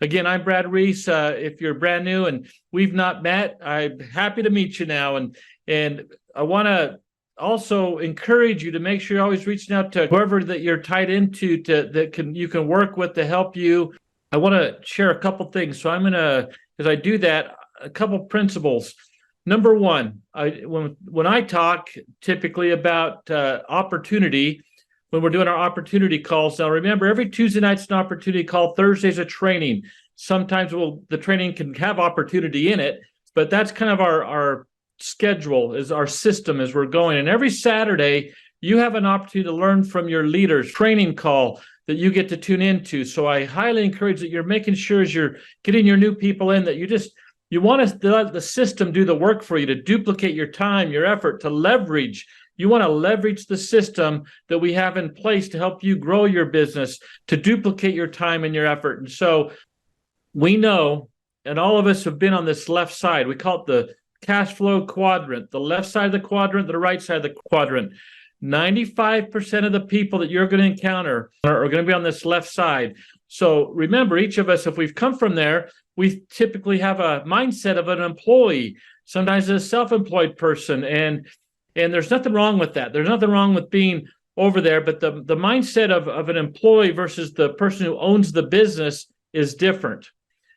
Again, I'm Brad Reese. If you're brand new and we've not met, I'm happy to meet you now. And I want to also encourage you to make sure you're always reaching out to whoever that you're tied into you can work with to help you. I want to share a couple things. So I'm going to, as I do that, a couple principles. Number one, when I talk typically about opportunity, when we're doing our opportunity calls. Now, remember, every Tuesday night's an opportunity call. Thursday's a training. Sometimes the training can have opportunity in it, but that's kind of our schedule, is our system as we're going. And every Saturday, you have an opportunity to learn from your leaders, training call that you get to tune into. So I highly encourage that you're making sure as you're getting your new people in that you want to let the system do the work for you, to duplicate your time, your effort, to leverage. You want to leverage the system that we have in place to help you grow your business, to duplicate your time and your effort. And so we know, and all of us have been on this left side. We call it the cash flow quadrant, the left side of the quadrant, the right side of the quadrant. 95% of the people that you're going to encounter are going to be on this left side. So remember, each of us, if we've come from there, we typically have a mindset of an employee, sometimes a self-employed person. And there's nothing wrong with that. There's nothing wrong with being over there, but the mindset of an employee versus the person who owns the business is different.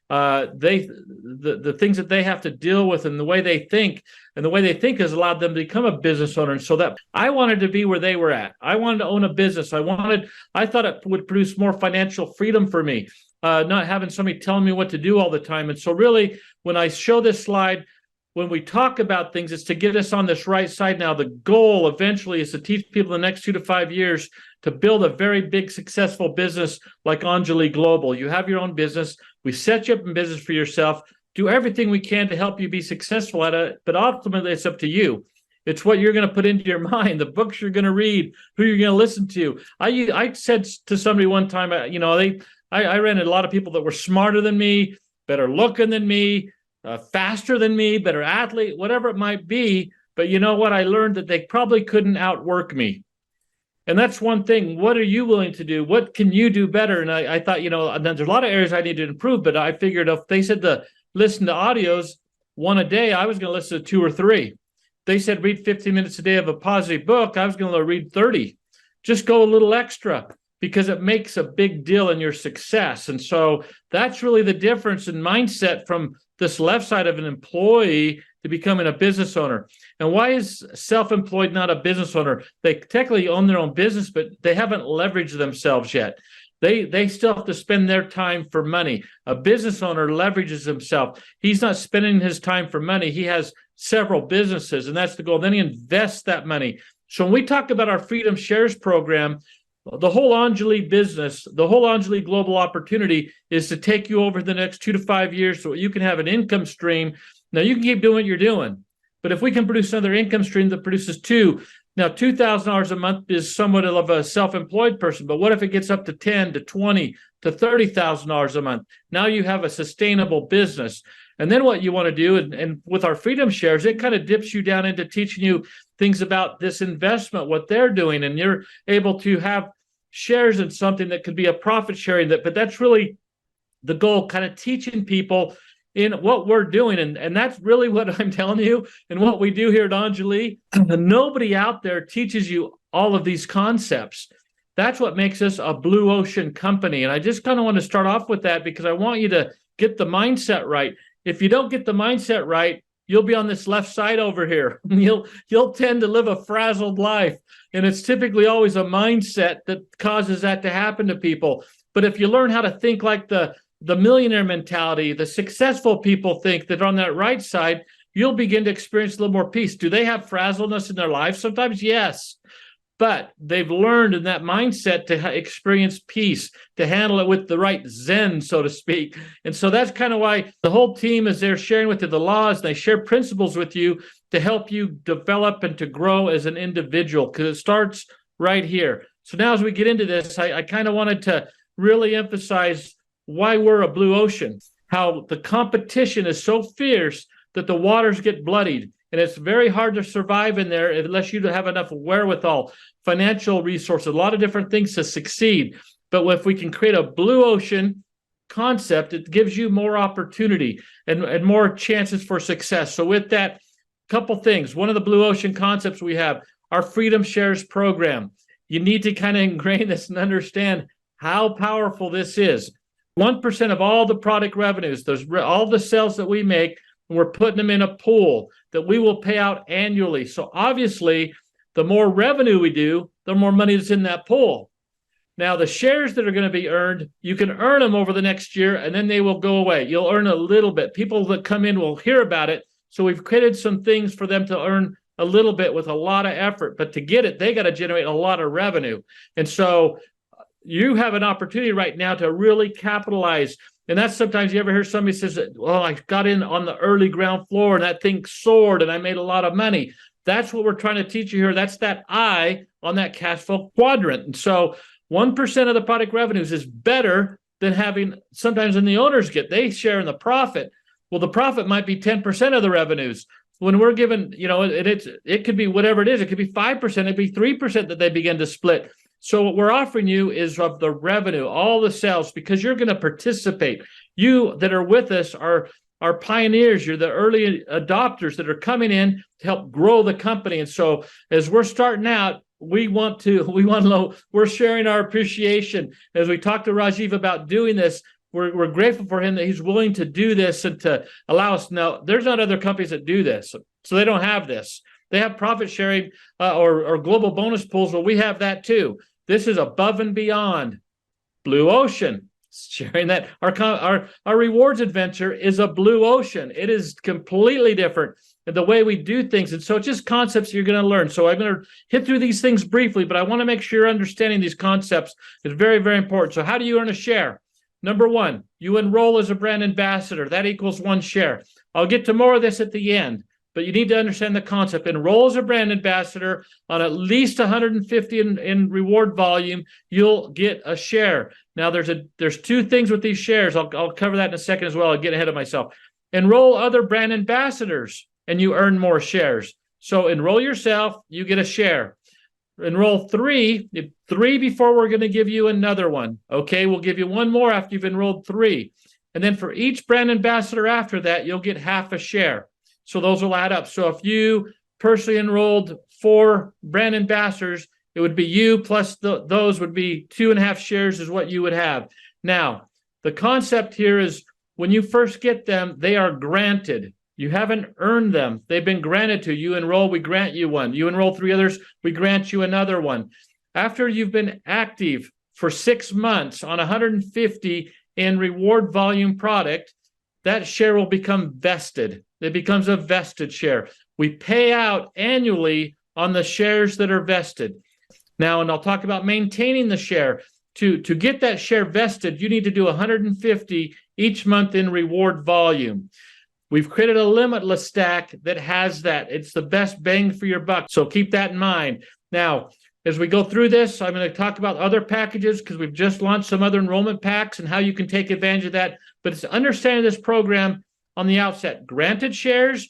The things that they have to deal with and the way they think has allowed them to become a business owner. And so that I wanted to be where they were at. I wanted to own a business. I thought it would produce more financial freedom for me, not having somebody telling me what to do all the time. And so really, when I show this slide, when we talk about things, it's to get us on this right side. Now, the goal eventually is to teach people in the next 2 to 5 years to build a very big, successful business like Anjali Global. You have your own business. We set you up in business for yourself. Do everything we can to help you be successful at it. But ultimately, it's up to you. It's what you're going to put into your mind, the books you're going to read, who you're going to listen to. I said to somebody one time, I ran into a lot of people that were smarter than me, better looking than me, faster than me, better athlete, whatever it might be. But you know what? I learned that they probably couldn't outwork me. And that's one thing. What are you willing to do? What can you do better? And I thought, there's a lot of areas I need to improve, but I figured if they said to listen to audios one a day, I was going to listen to 2 or 3. They said read 15 minutes a day of a positive book. I was going to read 30. Just go a little extra, because it makes a big deal in your success. And so that's really the difference in mindset from this left side of an employee to becoming a business owner. And why is self-employed not a business owner? They technically own their own business, but they haven't leveraged themselves yet. They still have to spend their time for money. A business owner leverages himself. He's not spending his time for money. He has several businesses, and that's the goal. Then he invests that money. So when we talk about our Freedom Shares program, the whole Anjali business, the whole Anjali Global opportunity is to take you over the next 2 to 5 years so you can have an income stream. Now, you can keep doing what you're doing, but if we can produce another income stream that produces $2,000 a month is somewhat of a self-employed person, but what if it gets up to $10,000 to $20,000 to $30,000 a month? Now you have a sustainable business. And then what you want to do, and with our Freedom Shares, it kind of dips you down into teaching you things about this investment, what they're doing, and you're able to have shares in something that could be a profit sharing. But that's really the goal, kind of teaching people in what we're doing. And that's really what I'm telling you and what we do here at Anjali. Nobody out there teaches you all of these concepts. That's what makes us a blue ocean company. And I just kind of want to start off with that because I want you to get the mindset right. If you don't get the mindset right, you'll be on this left side over here. You'll tend to live a frazzled life. And it's typically always a mindset that causes that to happen to people. But if you learn how to think like the millionaire mentality, the successful people think that are on that right side, you'll begin to experience a little more peace. Do they have frazzledness in their life? Sometimes, yes. But they've learned in that mindset to experience peace, to handle it with the right zen, so to speak. And so that's kind of why the whole team is there sharing with you the laws, and they share principles with you to help you develop and to grow as an individual, because it starts right here. So now as we get into this, I kind of wanted to really emphasize why we're a blue ocean, how the competition is so fierce that the waters get bloodied. And it's very hard to survive in there unless you have enough wherewithal, financial resources, a lot of different things to succeed. But if we can create a blue ocean concept, it gives you more opportunity and more chances for success. So with that, couple things. One of the blue ocean concepts we have, our Freedom Shares program. You need to kind of ingrain this and understand how powerful this is. 1% of all the product revenues, all the sales that we make, we're putting them in a pool that we will pay out annually. So obviously, the more revenue we do, the more money that's in that pool. Now, the shares that are going to be earned, you can earn them over the next year, and then they will go away. You'll earn a little bit. People that come in will hear about it. So we've created some things for them to earn a little bit with a lot of effort. But to get it, they got to generate a lot of revenue. And so you have an opportunity right now to really capitalize. And that's sometimes you ever hear somebody says, well, I got in on the early ground floor and that thing soared and I made a lot of money. That's what we're trying to teach you here. That's that eye on that cash flow quadrant. And so 1% of the product revenues is better than having sometimes when the owners they share in the profit. Well, the profit might be 10% of the revenues. When we're given, it could be whatever it is. It could be 5%, it'd be 3% that they begin to split. So what we're offering you is of the revenue, all the sales, because you're going to participate. You that are with us are pioneers. You're the early adopters that are coming in to help grow the company. And so as we're starting out, we're sharing our appreciation. As we talked to Rajiv about doing this, we're grateful for him that he's willing to do this and to allow us. Now, there's not other companies that do this, so they don't have this. They have profit sharing or global bonus pools. Well, we have that too. This is above and beyond blue ocean. Sharing that our rewards adventure is a blue ocean. It is completely different in the way we do things. And so it's just concepts you're going to learn. So I'm going to hit through these things briefly, but I want to make sure you're understanding these concepts is very, very important. So how do you earn a share? Number one, you enroll as a brand ambassador. That equals 1 share. I'll get to more of this at the end, but you need to understand the concept. Enroll as a brand ambassador on at least 150 in reward volume, you'll get a share. Now, there's 2 things with these shares. I'll cover that in a second as well. I'll get ahead of myself. Enroll other brand ambassadors, and you earn more shares. So enroll yourself, you get a share. Enroll 3 before we're going to give you another one. Okay, we'll give you 1 more after you've enrolled 3. And then for each brand ambassador after that, you'll get half a share. So those will add up. So if you personally enrolled 4 brand ambassadors, it would be you plus those would be 2.5 shares is what you would have. Now, the concept here is when you first get them, they are granted. You haven't earned them. They've been granted to you. Enroll, we grant you one. You enroll 3 others, we grant you another one. After you've been active for 6 months on 150 in reward volume product, that share will become vested. It becomes a vested share. We pay out annually on the shares that are vested. Now, and I'll talk about maintaining the share. To get that share vested, you need to do 150 each month in reward volume. We've created a limitless stack that has that. It's the best bang for your buck. So keep that in mind. Now, as we go through this, I'm going to talk about other packages because we've just launched some other enrollment packs and how you can take advantage of that. But it's understanding this program on the outset. Granted shares,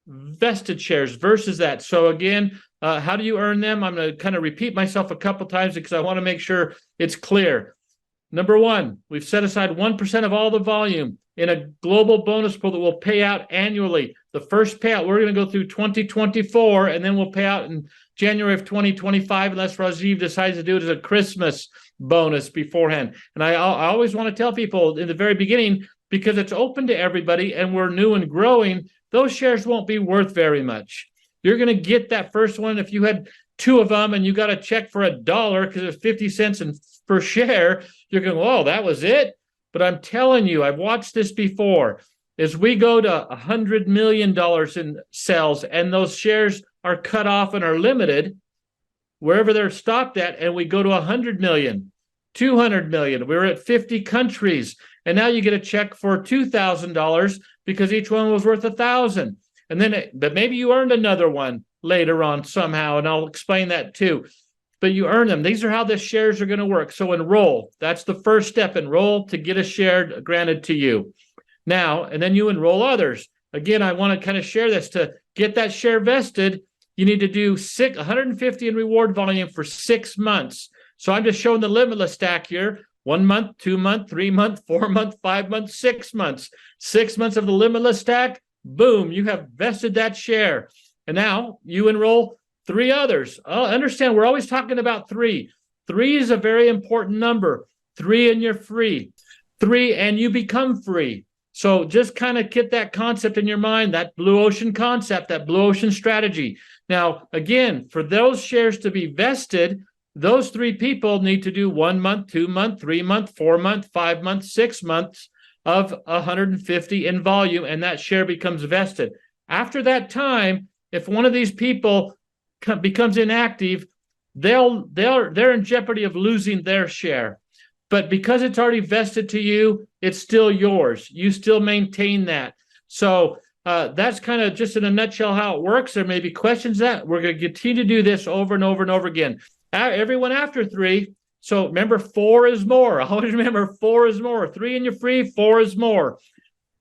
vested shares versus that. So again, how do you earn them? I'm going to kind of repeat myself a couple times because I want to make sure it's clear. Number 1, we've set aside 1% of all the volume in a global bonus pool that will pay out annually. The first payout, we're going to go through 2024, and then we'll pay out in January of 2025, unless Rajiv decides to do it as a Christmas bonus beforehand. And I always want to tell people in the very beginning, because it's open to everybody and we're new and growing, those shares won't be worth very much. You're going to get that first one. If you had 2 of them and you got a check for $1 because it's 50 cents per share, you're going, oh, that was it? But I'm telling you, I've watched this before. As we go to $100 million in sales and those shares are cut off and are limited, wherever they're stopped at, and we go to 100 million, 200 million, we're at 50 countries, and now you get a check for $2,000 because each one was worth $1,000. And then, but maybe you earned another one later on somehow, and I'll explain that too. But you earn them. These are how the shares are going to work. So enroll. That's the first step. Enroll to get a share granted to you. Now, and then you enroll others. Again, I want to kind of share this. To get that share vested, you need to do 150 in reward volume for 6 months. So I'm just showing the limitless stack here. 1 month, 2 month, 3 month, 4 month, 5 months, 6 months. 6 months of the limitless stack, boom, you have vested that share. And now you enroll 3 others. Understand, we're always talking about 3. 3 is a very important number. 3 and you're free. 3 and you become free. So just kind of get that concept in your mind, that blue ocean concept, that blue ocean strategy. Now, again, for those shares to be vested, those 3 people need to do 1 month, 2 month, 3 month, 4 month, 5 months, 6 months of 150 in volume, and that share becomes vested. After that time, if one of these people becomes inactive, they're in jeopardy of losing their share. But because it's already vested to you, it's still yours. You still maintain that. So that's kind of just in a nutshell how it works. There may be questions that we're going to continue to do this over and over and over again. Everyone after 3. So remember, 4 is more. Always remember, 4 is more. 3 and you're free, 4 is more.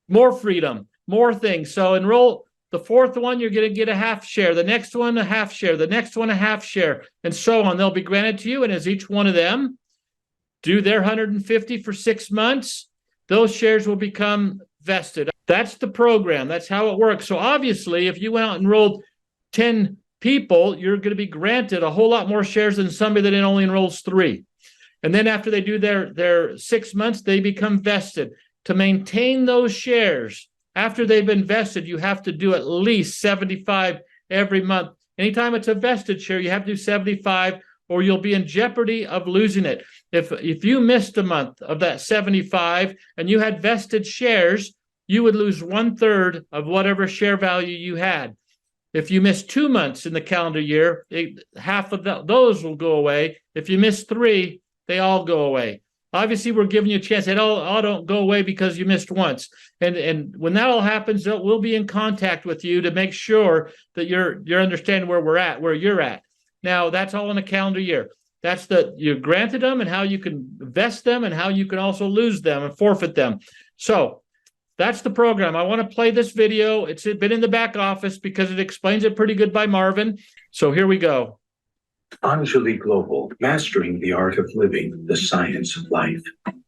More freedom, more things. So enroll the 4th one, you're going to get a half share. The next one, a half share. The next one, a half share, and so on. They'll be granted to you. And as each one of them do their 150 for 6 months, those shares will become vested. That's the program. That's how it works. So obviously, if you went out and enrolled 10 people, you're going to be granted a whole lot more shares than somebody that only enrolls 3. And then after they do their 6 months, they become vested. To maintain those shares, after they've been vested, you have to do at least 75 every month. Anytime it's a vested share, you have to do 75, or you'll be in jeopardy of losing it. If you missed a month of that 75 and you had vested shares, you would lose 1/3 of whatever share value you had. If you miss 2 months in the calendar year, half of those will go away. If you miss 3, they all go away. Obviously, we're giving you a chance. They all don't go away because you missed once. And when that all happens, we'll be in contact with you to make sure that you're understanding where you're at. Now, that's all in a calendar year. That's you granted them and how you can vest them and how you can also lose them and forfeit them. So that's the program. I want to play this video. It's been in the back office because it explains it pretty good by Marvin. So here we go. Anjali Global, mastering the art of living, the science of life.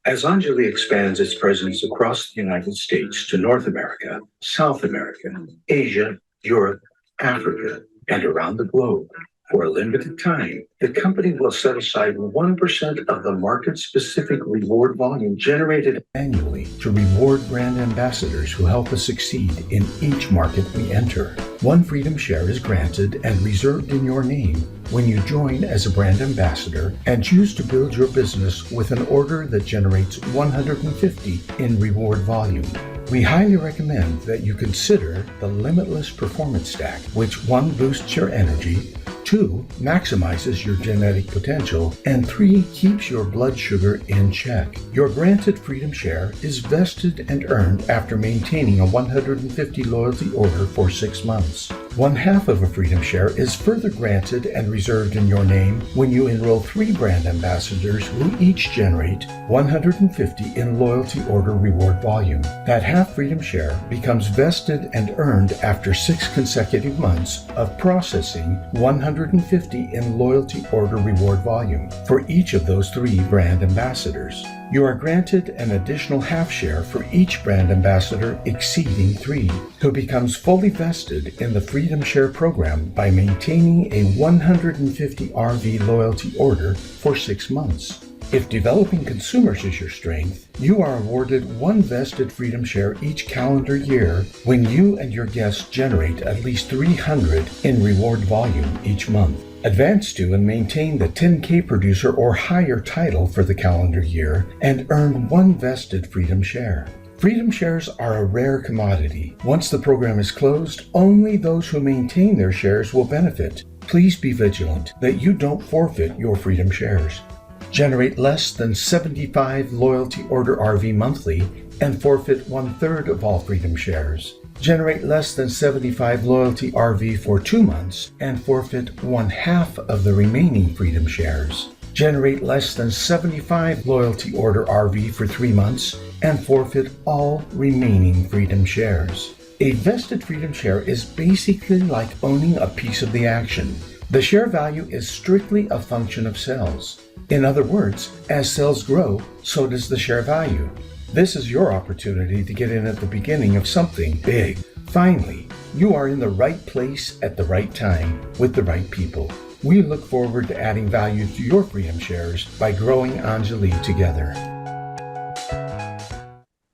As Anjali expands its presence across the United States to North America, South America, Asia, Europe, Africa, and around the globe, for a limited time, the company will set aside 1% of the market-specific reward volume generated annually to reward brand ambassadors who help us succeed in each market we enter. 1 Freedom Share is granted and reserved in your name when you join as a brand ambassador and choose to build your business with an order that generates 150 in reward volume. We highly recommend that you consider the Limitless Performance Stack, which 1 boosts your energy, 2 maximizes your genetic potential, and 3 keeps your blood sugar in check. Your granted Freedom Share is vested and earned after maintaining a 150 loyalty order for 6 months. 1/2 of a Freedom Share is further granted and reserved in your name when you enroll 3 brand ambassadors who each generate 150 in loyalty order reward volume. That half Freedom Share becomes vested and earned after 6 consecutive months of processing 150 in loyalty order reward volume for each of those 3 brand ambassadors. You are granted an additional half share for each brand ambassador exceeding 3, who becomes fully vested in the Freedom Share program by maintaining a 150 RV loyalty order for 6 months. If developing consumers is your strength, you are awarded 1 vested Freedom Share each calendar year when you and your guests generate at least 300 in reward volume each month. Advance to and maintain the 10K producer or higher title for the calendar year and earn 1 vested Freedom Share. Freedom Shares are a rare commodity. Once the program is closed, only those who maintain their shares will benefit. Please be vigilant that you don't forfeit your Freedom Shares. Generate less than 75 loyalty order RV monthly and forfeit 1/3 of all Freedom Shares. Generate less than 75 loyalty RV for 2 months and forfeit 1/2 of the remaining Freedom Shares. Generate less than 75 loyalty order RV for 3 months and forfeit all remaining Freedom Shares. A vested Freedom Share is basically like owning a piece of the action. The share value is strictly a function of sales. In other words, as sales grow, so does the share value. This is your opportunity to get in at the beginning of something big. Finally, you are in the right place at the right time with the right people. We look forward to adding value to your Freedom shares by growing Anjali together.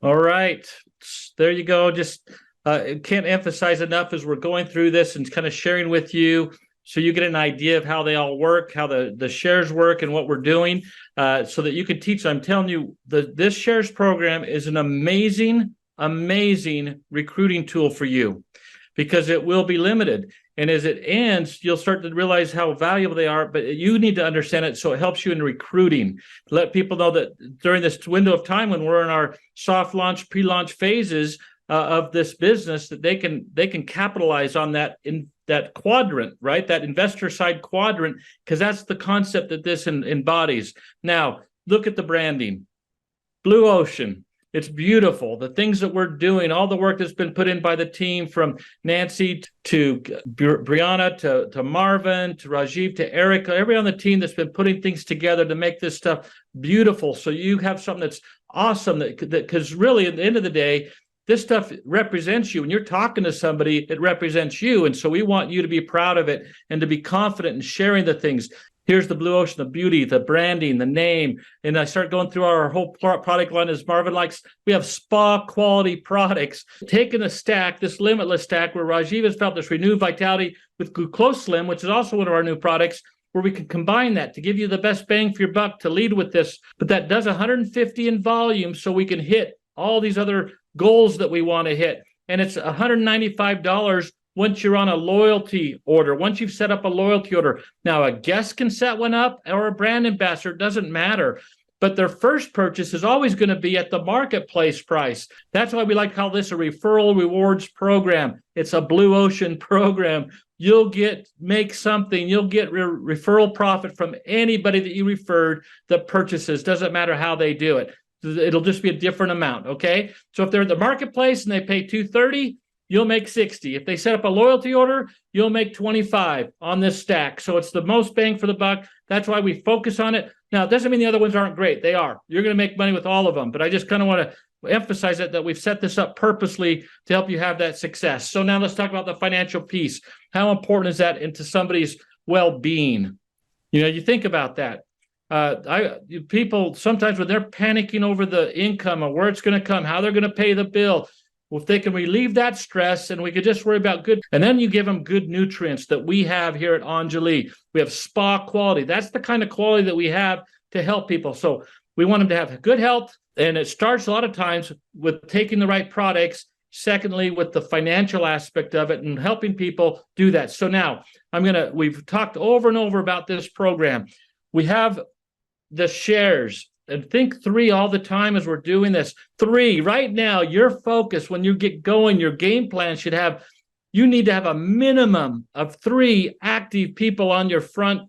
All right. There you go. Just can't emphasize enough as we're going through this and kind of sharing with you so you get an idea of how they all work, how the shares work and what we're doing so that you can teach. I'm telling you, this shares program is an amazing recruiting tool for you because it will be limited. And as it ends, you'll start to realize how valuable they are, but you need to understand it so it helps you in recruiting. Let people know that during this window of time when we're in our soft launch, pre-launch phases of this business, that they can capitalize on that in that quadrant, right? That investor side quadrant, because that's the concept that this embodies. Now, look at the branding. Blue Ocean. It's beautiful. The things that we're doing, all the work that's been put in by the team from Nancy to Brianna to Marvin to Rajiv to Erica, everyone on the team that's been putting things together to make this stuff beautiful. So you have something that's awesome because really at the end of the day, this stuff represents you. When you're talking to somebody, it represents you. And so we want you to be proud of it and to be confident in sharing the things. Here's the Blue Ocean, the beauty, the branding, the name. And I start going through our whole product line as Marvin likes. We have spa quality products. Taking a stack, this limitless stack where Rajiv has felt this renewed vitality with Glucose Slim, which is also one of our new products, where we can combine that to give you the best bang for your buck to lead with this. But that does 150 in volume so we can hit all these other goals that we want to hit. And it's $195 once you're on a loyalty order, once you've set up a loyalty order. Now, a guest can set one up or a brand ambassador, it doesn't matter. But their first purchase is always going to be at the marketplace price. That's why we like to call this a referral rewards program. It's a Blue Ocean program. You'll make something. You'll get referral profit from anybody that you referred that purchases. Doesn't matter how they do it. It'll just be a different amount, okay? So if they're at the marketplace and they pay $230, you'll make $60. If they set up a loyalty order, you'll make $25 on this stack. So it's the most bang for the buck. That's why we focus on it. Now, it doesn't mean the other ones aren't great. They are. You're going to make money with all of them. But I just kind of want to emphasize that we've set this up purposely to help you have that success. So now let's talk about the financial piece. How important is that into somebody's well-being? You think about that. People sometimes when they're panicking over the income or where it's going to come, how they're going to pay the bill, well, if they can relieve that stress and we could just worry about good, and then you give them good nutrients that we have here at Anjali. We have spa quality. That's the kind of quality that we have to help people. So we want them to have good health. And it starts a lot of times with taking the right products. Secondly, with the financial aspect of it and helping people do that. So now we've talked over and over about this program. We have the shares. And think 3 all the time as we're doing this. 3 right now, your focus when you get going, your game plan you need to have a minimum of 3 active people on your front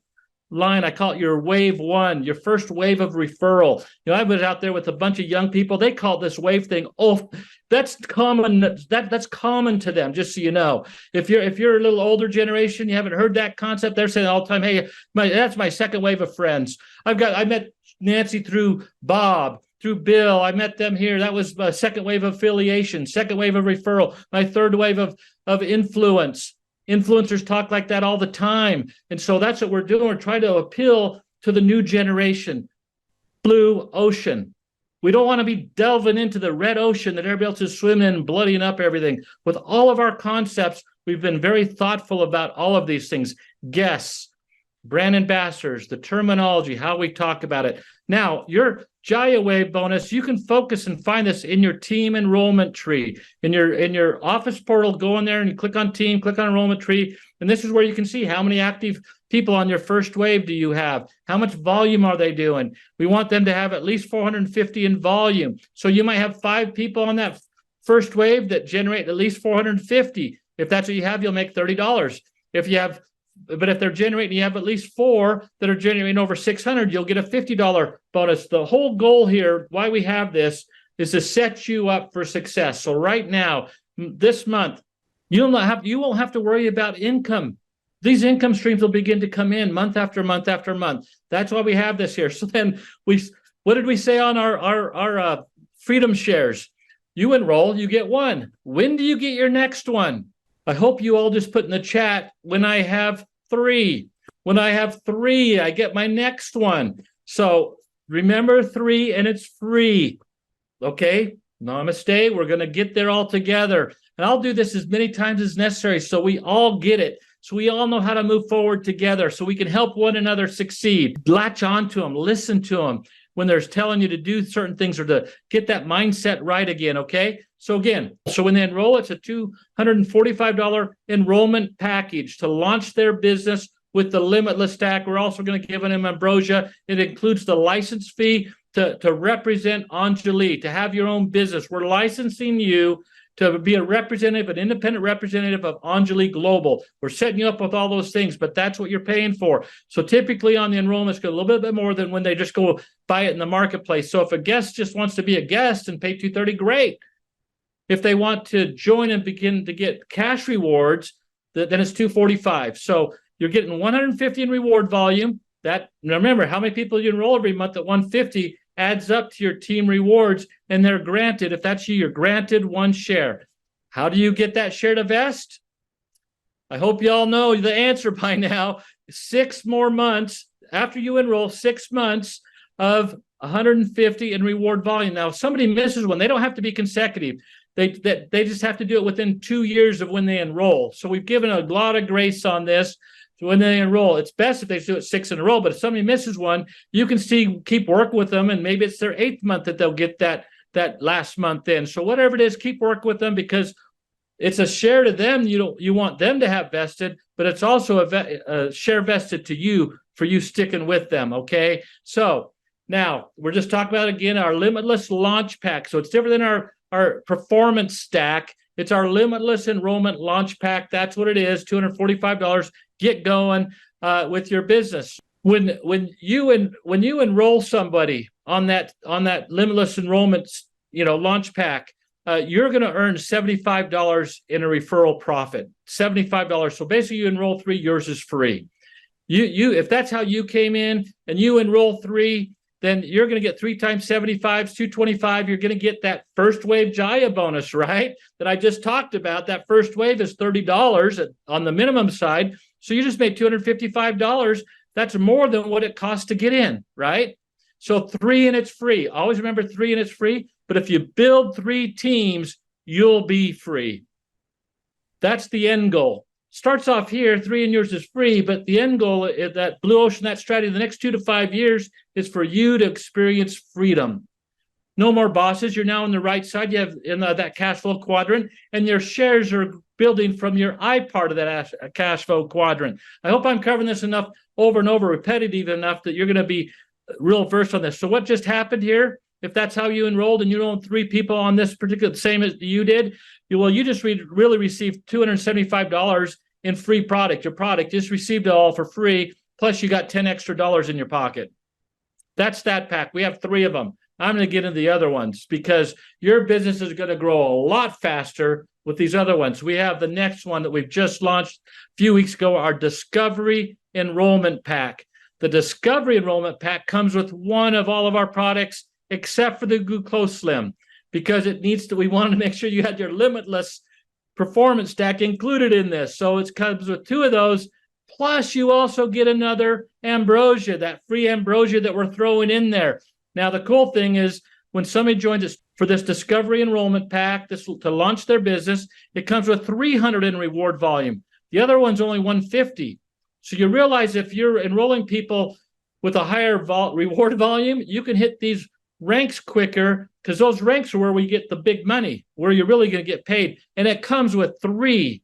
line. I call it your wave 1, your first wave of referral. I was out there with a bunch of young people. They call this wave thing. Oh, that's common. That's common to them, just so you know. If you're a little older generation, you haven't heard that concept, they're saying all the time, hey, that's my second wave of friends. I met Nancy through Bob, through Bill. I met them here. That was my second wave of affiliation, second wave of referral, my third wave of influence. Influencers talk like that all the time. And so that's what we're doing. We're trying to appeal to the new generation. Blue Ocean. We don't want to be delving into the red ocean that everybody else is swimming in and bloodying up everything. With all of our concepts, we've been very thoughtful about all of these things. Guests, brand ambassadors, the terminology, how we talk about it. Now, your Jaya Wave bonus, you can focus and find this in your team enrollment tree. In your office portal, go in there and you click on team, click on enrollment tree, and this is where you can see how many active people on your first wave do you have? How much volume are they doing? We want them to have at least 450 in volume. So you might have 5 people on that first wave that generate at least 450. If that's what you have, you'll make $30. But if they're generating, you have at least 4 that are generating over 600, you'll get a $50 bonus. The whole goal here, why we have this, is to set you up for success. So right now, this month, you won't have to worry about income. these income streams will begin to come in month after month after month. That's why we have this here. So then what did we say on our freedom shares? You enroll, you get one. When do you get your next one? I hope you all just put in the chat, when I have 3. When I have 3, I get my next one. So remember 3, and it's free. Okay? Namaste. We're going to get there all together. And I'll do this as many times as necessary so we all get it. So we all know how to move forward together so we can help one another succeed. Latch onto them, listen to them when they're telling you to do certain things or to get that mindset right again, okay? So again, so when they enroll, it's a $245 enrollment package to launch their business with the Limitless Stack. We're also going to give them ambrosia. It includes the license fee to represent Anjali, to have your own business. We're licensing you to be a representative, an independent representative of Anjali Global. We're setting you up with all those things, but that's what you're paying for. So typically on the enrollment, it's a little bit more than when they just go buy it in the marketplace. So if a guest just wants to be a guest and pay $230, great. If they want to join and begin to get cash rewards, then it's $245. So you're getting 150 in reward volume. That, remember, how many people you enroll every month at 150 adds up to your team rewards, and they're granted, if that's you, you're granted 1 share. How do you get that share to vest? I hope you all know the answer by now. 6 more months after you enroll, 6 months of 150 in reward volume. Now, if somebody misses one, they don't have to be consecutive. They just have to do it within 2 years of when they enroll. So we've given a lot of grace on this. So when they enroll, it's best if they do it 6 in a row. But if somebody misses one, you can keep working with them, and maybe it's their 8th month that they'll get that last month in. So whatever it is, keep working with them, because it's a share to them. You want them to have vested, but it's also a share vested to you for you sticking with them. Okay. So now we're just talking about, again, our Limitless Launch Pack. So it's different than our Performance Stack. It's our Limitless Enrollment Launch Pack. That's what it is. $245. Get going with your business. When you enroll somebody on that Limitless Enrollment Launch Pack, you're going to earn $75 in a referral profit. $75. So basically, you enroll 3, yours is free. You if that's how you came in and you enroll 3, then you're going to get 3 times 75 is $225. You're going to get that first wave Jaya bonus, right? That I just talked about. That first wave is $30 on the minimum side. So you just made $255. That's more than what it costs to get in, right? So 3 and it's free. Always remember 3 and it's free. But if you build 3 teams, you'll be free. That's the end goal. Starts off here, 3 and yours is free, but the end goal is that Blue Ocean, that strategy, the next 2 to 5 years is for you to experience freedom. No more bosses. You're now on the right side. You have in that cash flow quadrant, and your shares are building from your I part of that cash flow quadrant. I hope I'm covering this enough over and over, repetitive enough that you're going to be real versed on this. So what just happened here? If that's how you enrolled and you own 3 people on this particular, same as you did, you just really received $275 in free product. Your product just received it all for free, plus you got $10 extra in your pocket. That's that pack. We have 3 of them. I'm going to get into the other ones because your business is going to grow a lot faster with these other ones. We have the next one that we've just launched a few weeks ago, our Discovery Enrollment Pack. The Discovery Enrollment Pack comes with one of all of our products except for the Glucose Slim, because we wanted to make sure you had your Limitless Performance Stack included in this. So it comes with 2 of those, plus you also get another ambrosia, that free ambrosia that we're throwing in there. Now, the cool thing is when somebody joins us for this Discovery Enrollment Pack, to launch their business, it comes with 300 in reward volume. The other one's only 150. So you realize if you're enrolling people with a higher reward volume, you can hit these ranks quicker, because those ranks are where we get the big money, where you're really going to get paid. And it comes with three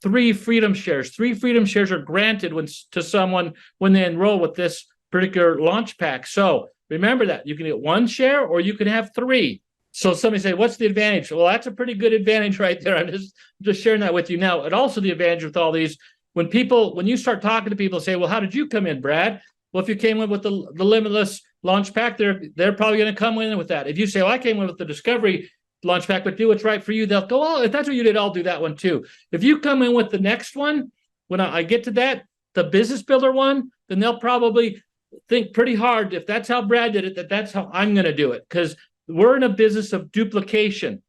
freedom shares. 3 freedom shares are granted to someone when they enroll with this particular launch pack. So remember that you can get 1 share or you can have 3. So somebody say, what's the advantage? Well, that's a pretty good advantage right there. I'm just sharing that with you now. And also the advantage with all these, when you start talking to people, say, well, how did you come in, Brad? Well, if you came in with the Limitless Launch Pack, they're probably going to come in with that. If you say, well, I came in with the Discovery Launch Pack, but do what's right for you, they'll go, oh, if that's what you did, I'll do that one too. If you come in with the next one, when I get to that, the business builder one, then they'll probably think pretty hard if that's how Brad did it, that's how I'm going to do it, because we're in a business of duplication.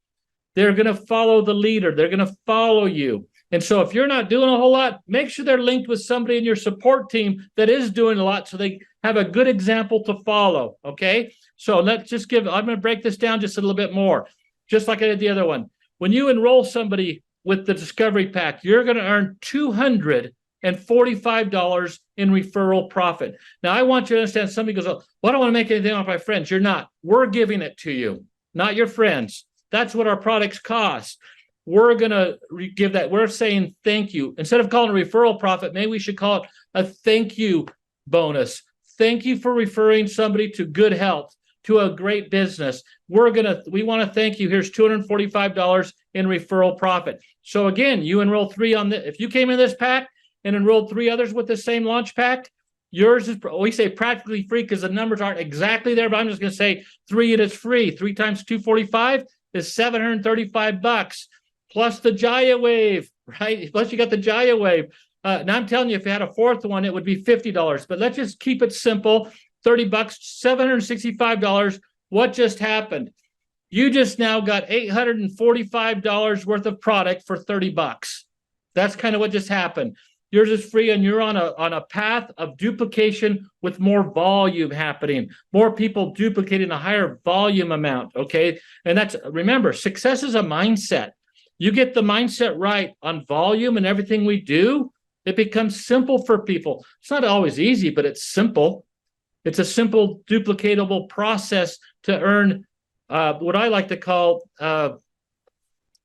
They're going to follow the leader. They're going to follow you. And so if you're not doing a whole lot, make sure they're linked with somebody in your support team that is doing a lot so they have a good example to follow. Okay. So let's just I'm going to break this down just a little bit more, just like I did the other one. When you enroll somebody with the Discovery Pack, you're going to earn $245 in referral profit. Now, I want you to understand, somebody goes, oh, well, I don't want to make anything off my friends. You're not. We're giving it to you, not your friends. That's what our products cost. We're going to give that. We're saying thank you. Instead of calling it a referral profit, maybe we should call it a thank you bonus. Thank you for referring somebody to good health, to a great business. We want to thank you. Here's $245 in referral profit. So again, you enroll 3 on this. If you came in this pack and enrolled 3 others with the same launch pack, yours is, we say practically free because the numbers aren't exactly there, but I'm just going to say 3 and it's free. 3 times 245 is $735 plus the Jaya Wave, right? Plus you got the Jaya Wave. Now I'm telling you, if you had a 4th one, it would be $50. But let's just keep it simple. $30, $765. What just happened? You just now got $845 worth of product for $30. That's kind of what just happened. Yours is free, and you're on a path of duplication with more volume happening, more people duplicating a higher volume amount. Okay, and remember, success is a mindset. You get the mindset right on volume and everything we do, it becomes simple for people. It's not always easy, but it's simple. It's a simple, duplicatable process to earn what I like to call, we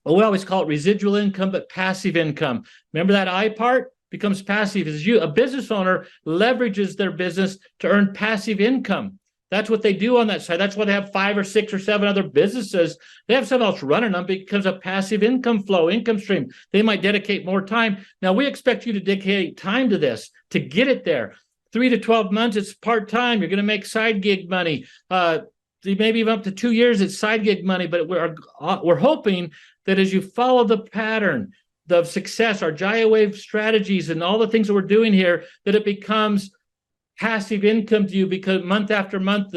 always call it residual income, but passive income. Remember that I part becomes passive. As a business owner leverages their business to earn passive income. That's what they do on that side. That's why they have 5 or 6 or 7 other businesses. They have someone else running them because of passive income flow, income stream. They might dedicate more time. Now, we expect you to dedicate time to this, to get it there. 3 to 12 months, it's part-time. You're going to make side gig money. Maybe even up to 2 years, it's side gig money. But we're hoping that as you follow the pattern of success, our Jaya Wave strategies and all the things that we're doing here, that it becomes passive income to you, because month after month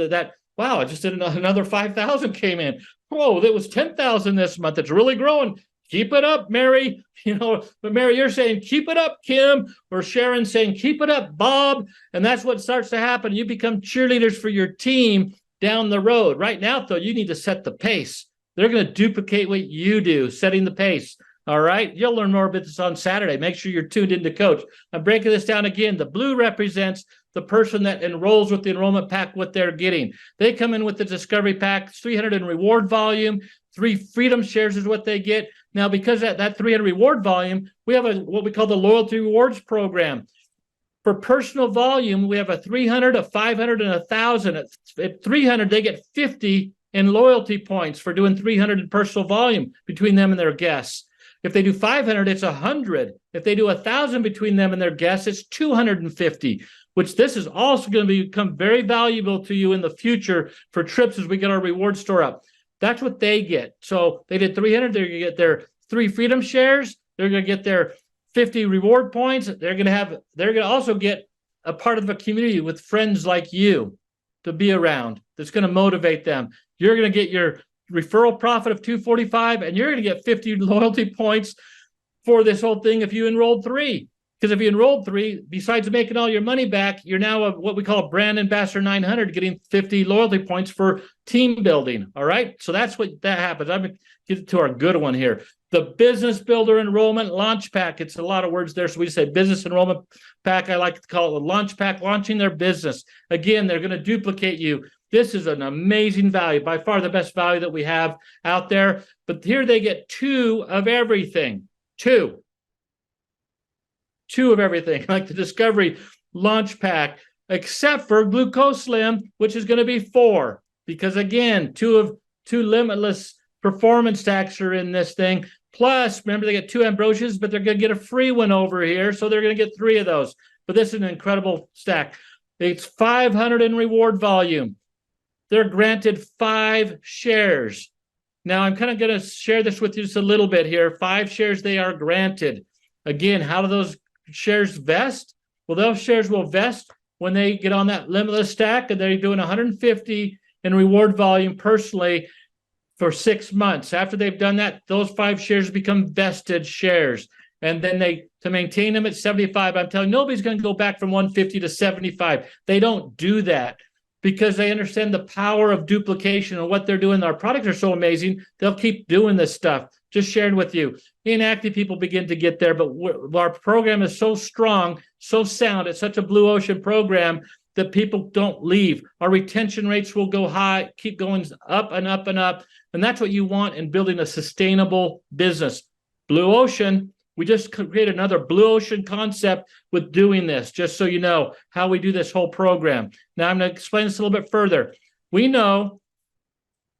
wow, I just did another 5,000 came in. Whoa, that was 10,000 this month. It's really growing. Keep it up, Mary. But Mary, you're saying, keep it up, Kim. Or Sharon saying, keep it up, Bob. And that's what starts to happen. You become cheerleaders for your team down the road. Right now, though, you need to set the pace. They're going to duplicate what you do, setting the pace. All right. You'll learn more about this on Saturday. Make sure you're tuned into Coach. I'm breaking this down again. The blue represents the person that enrolls with the enrollment pack, what they're getting. They come in with the Discovery Pack, 300 in reward volume, 3 freedom shares is what they get. Now, because that 300 reward volume, we have what we call the loyalty rewards program. For personal volume, we have a 300, a 500, and 1,000. At 300, they get 50 in loyalty points for doing 300 in personal volume between them and their guests. If they do 500, it's 100. If they do 1,000 between them and their guests, it's 250, which this is also going to become very valuable to you in the future for trips as we get our reward store up. That's what they get. So they did 300. They're going to get their 3 freedom shares. They're going to get their 50 reward points. They're going to also get a part of a community with friends like you to be around. That's going to motivate them. You're going to get your referral profit of $245, and you're going to get 50 loyalty points for this whole thing if you enrolled 3. Because if you enrolled 3, besides making all your money back, you're now what we call a brand ambassador 900, getting 50 loyalty points for team building. All right. So that's what that happens. I'm going to get to our good one here. The Business Builder Enrollment Launch Pack. It's a lot of words there. So we just say Business Enrollment Pack. I like to call it the Launch Pack, launching their business. Again, they're going to duplicate you. This is an amazing value, by far the best value that we have out there. But here they get 2 of everything. 2 of everything, like the Discovery Launch Pack, except for GlucoSlim, which is going to be 4. Because again, 2 Limitless Performance Stacks are in this thing. Plus, remember, they get 2 Ambrosias, but they're going to get a free one over here. So they're going to get 3 of those. But this is an incredible stack. It's 500 in reward volume. They're granted 5 shares. Now, I'm kind of going to share this with you just a little bit here. 5 shares they are granted. Again, how do those shares vest? Well, those shares will vest when they get on that limitless stack and they're doing 150 in reward volume personally for 6 months. After they've done that, those 5 shares become vested shares. And then to maintain them at 75, I'm telling you, nobody's going to go back from 150 to 75. They don't do that because they understand the power of duplication and what they're doing. Our products are so amazing, they'll keep doing this stuff. Just sharing with you. Inactive people begin to get there, but our program is so strong, so sound. It's such a blue ocean program that people don't leave. Our retention rates will go high, keep going up and up and up. And that's what you want in building a sustainable business. Blue ocean, we just created another blue ocean concept with doing this, just so you know how we do this whole program. Now I'm going to explain this a little bit further. We know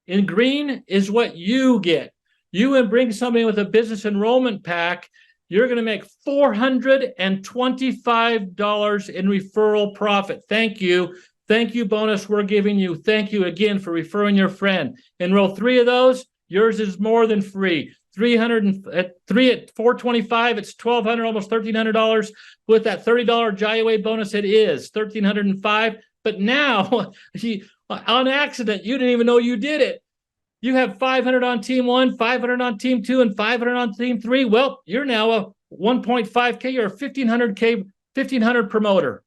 in green is what you get. You would bring somebody with a business enrollment pack, you're going to make $425 in referral profit. Thank you. Thank you, bonus we're giving you. Thank you again for referring your friend. Enroll 3 of those. Yours is more than free. 300 at 3 at 425, it's $1,200, almost $1,300. With that $30 Jaiway bonus, it is $1,305. But now, on accident, you didn't even know you did it. You have 500 on team 1, 500 on team 2, and 500 on team 3. Well, you're now a 1.5K, you're a 1,500 promoter.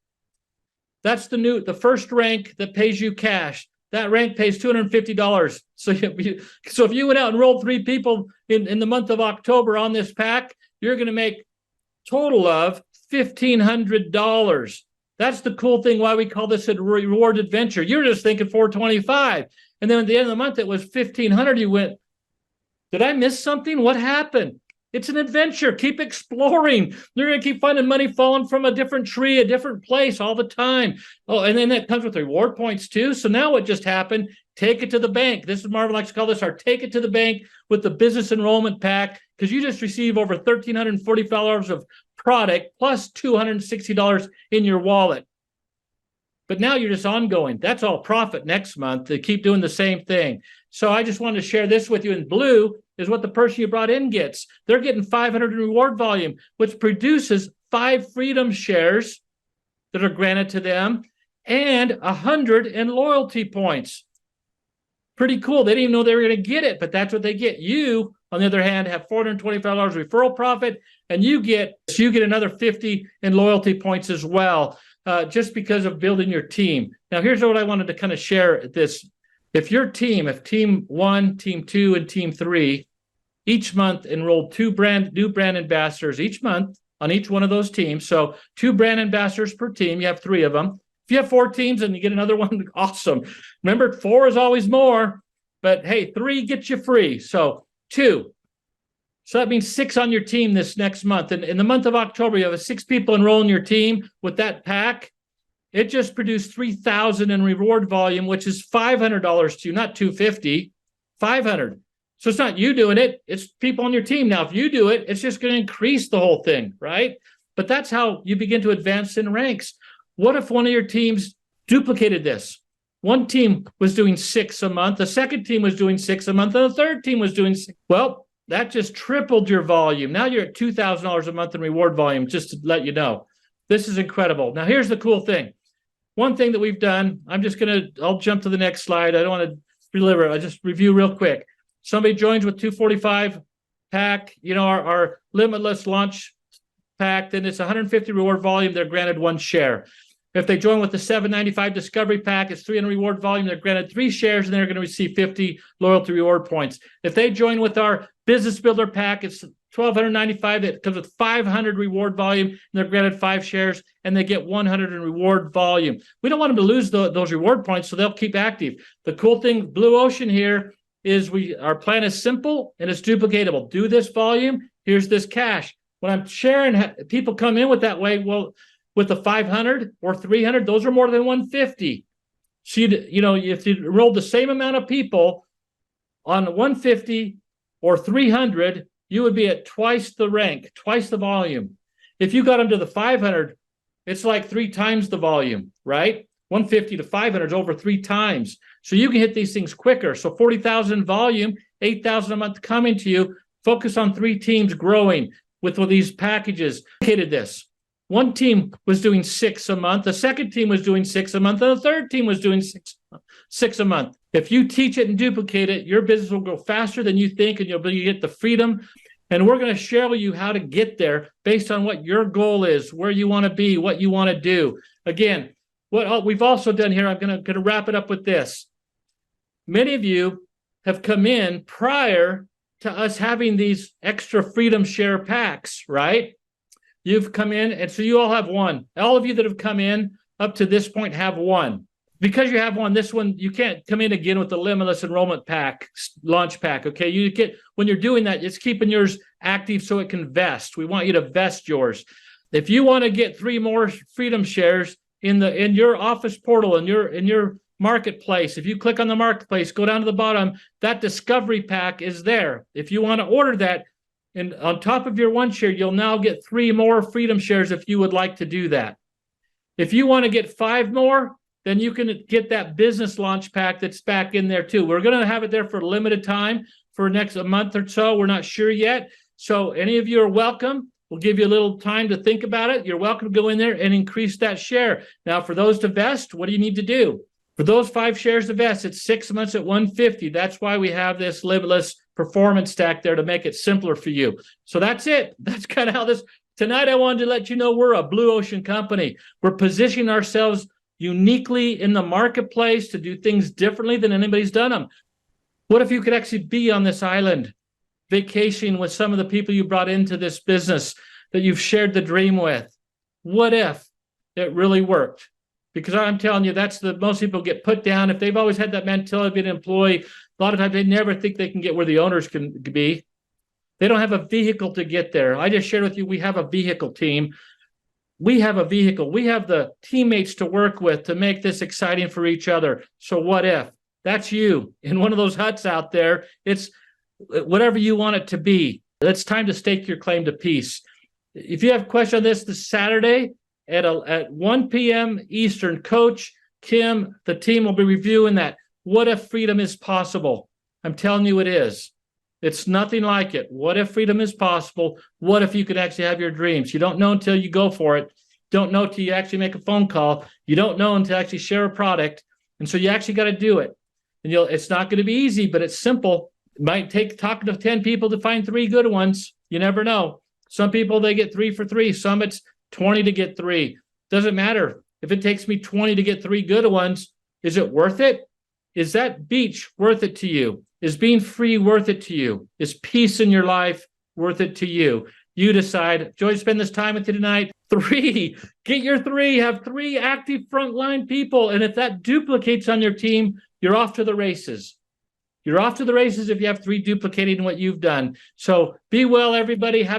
That's the first rank that pays you cash. That rank pays $250. So if you went out and rolled 3 people in the month of October on this pack, you're going to make total of $1,500. That's the cool thing why we call this a reward adventure. You're just thinking 425. And then at the end of the month, it was 1,500. You went, did I miss something? What happened? It's an adventure. Keep exploring. You're going to keep finding money falling from a different tree, a different place all the time. Oh, and then that comes with reward points too. So now what just happened? Take it to the bank. This is Marvin likes to call this our take it to the bank with the business enrollment pack, because you just receive over $1,340 of product plus $260 in your wallet. But now you're just ongoing. That's all profit next month to keep doing the same thing. So I just wanted to share this with you. In blue is what the person you brought in gets. They're getting 500 in reward volume, which produces 5 freedom shares that are granted to them and 100 in loyalty points. Pretty cool. They didn't even know they were going to get it, but that's what they get. You, on the other hand, have $425 referral profit, and you get another 50 in loyalty points as well. Just because of building your team. Now, here's what I wanted to kind of share this. If team 1, team 2, and team 3, each month enrolled 2 new brand ambassadors each month on each one of those teams. So 2 brand ambassadors per team, you have 3 of them. If you have 4 teams and you get another one, awesome. Remember, 4 is always more, but hey, 3 gets you free. So 2. So that means 6 on your team this next month. And in the month of October, you have 6 people enroll in your team with that pack. It just produced $3,000 in reward volume, which is $500 to you, not $250, $500. So it's not you doing it. It's people on your team. Now, if you do it, it's just going to increase the whole thing, right? But that's how you begin to advance in ranks. What if one of your teams duplicated this? One team was doing 6 a month. The second team was doing 6 a month. And the third team was doing 6. Well, that just tripled your volume. Now you're at $2,000 a month in reward volume, just to let you know. This is incredible. Now, here's the cool thing. One thing that we've done, I'll jump to the next slide. I don't want to deliver. I'll just review real quick. Somebody joins with 245 pack, our limitless launch pack, then it's 150 reward volume. They're granted 1 share. If they join with the $795 discovery pack, it's 300 reward volume. They're granted 3 shares, and they're going to receive 50 loyalty reward points. If they join with our business builder pack, it's $1,295. It comes with 500 reward volume, and they're granted 5 shares, and they get 100 in reward volume. We don't want them to lose those reward points, so they'll keep active. The cool thing, Blue Ocean here, is our plan is simple and it's duplicatable. Do this volume, here's this cash. When I'm sharing, people come in with that way, well, with the 500 or 300, those are more than 150. So if you rolled the same amount of people on 150 or 300, you would be at twice the rank, twice the volume. If you got them to the 500, it's like 3 times the volume, right? 150 to 500 is over 3 times. So you can hit these things quicker. So 40,000 volume, 8,000 a month coming to you. Focus on 3 teams growing with these packages. This. One team was doing 6 a month. The second team was doing 6 a month. And the third team was doing six a month. If you teach it and duplicate it, your business will go faster than you think, and you'll get the freedom. And we're going to share with you how to get there based on what your goal is, where you want to be, what you want to do. Again, what we've also done here, I'm going to wrap it up with this. Many of you have come in prior to us having these extra freedom share packs, right? You've come in, and so you all have one. All of you that have come in up to this point have one. Because you have one, this one, you can't come in again with the limitless enrollment pack, launch pack, okay? You get, when you're doing that, it's keeping yours active so it can vest. We want you to vest yours. If you want to get 3 more freedom shares in your office portal, in your marketplace, if you click on the marketplace, go down to the bottom, that discovery pack is there. If you want to order that, and on top of your 1 share, you'll now get 3 more freedom shares if you would like to do that. If you want to get 5 more, then you can get that business launch pack that's back in there too. We're going to have it there for a limited time for a month or so. We're not sure yet. So any of you are welcome. We'll give you a little time to think about it. You're welcome to go in there and increase that share. Now, for those to vest, what do you need to do? For those 5 shares to vest, it's 6 months at $150. That's why we have this limitless performance stack there to make it simpler for you. So that's it. That's kind of how this. Tonight, I wanted to let you know we're a blue ocean company. We're positioning ourselves uniquely in the marketplace to do things differently than anybody's done them. What if you could actually be on this island, vacationing with some of the people you brought into this business that you've shared the dream with? What if it really worked? Because I'm telling you, that's most people get put down. If they've always had that mentality of being an employee, a lot of times they never think they can get where the owners can be. They don't have a vehicle to get there. I just shared with you, we have a vehicle team. We have a vehicle. We have the teammates to work with to make this exciting for each other. So what if? That's you in one of those huts out there. It's whatever you want it to be. It's time to stake your claim to peace. If you have a question on this Saturday at 1 p.m. Eastern, Coach Kim, the team will be reviewing that. What if freedom is possible? I'm telling you it is. It's nothing like it. What if freedom is possible? What if you could actually have your dreams? You don't know until you go for it. Don't know until you actually make a phone call. You don't know until you actually share a product. And so you actually got to do it. And it's not going to be easy, but it's simple. It might take talking to 10 people to find 3 good ones. You never know. Some people, they get 3 for 3. Some it's 20 to get 3. Doesn't matter. If it takes me 20 to get 3 good ones, is it worth it? Is that beach worth it to you? Is being free worth it to you? Is peace in your life worth it to you? You decide. Joy to spend this time with you tonight. 3, get your 3. Have 3 active frontline people. And if that duplicates on your team, you're off to the races. You're off to the races if you have 3 duplicating what you've done. So be well, everybody. Have